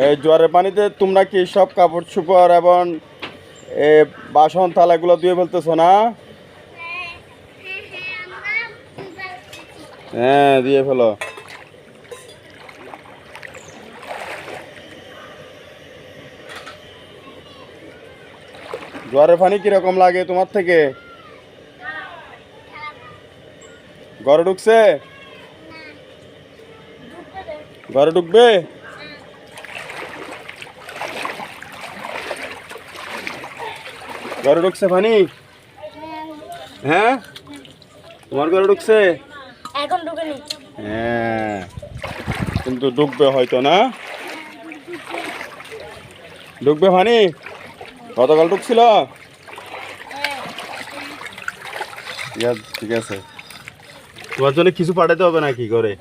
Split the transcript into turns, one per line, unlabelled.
এই জোয়ারের পানিতে তোমরা কি সব কাপড় চোপড় এবং বাসন থালাগুলো ধুয়ে ফেলতেছো না? হ্যাঁ, দিয়ে ফেলো। জোয়ারের পানি কিরকম লাগে তোমার থেকে? ঘরে ঢুকছে? ঘরে ঢুকবে? ঘরে ঢুকছে পানি? হ্যাঁ, তোমার ঘরে ঢুকছে?
এখন ঢুকেনি।
হ্যাঁ, কিন্তু ঢুকবে হয়তো না? ঢুকবে পানি? গতকাল ঢুকছিল? ঠিক আছে, তোমার জন্য কিছু পাঠাতে হবে নাকি করে?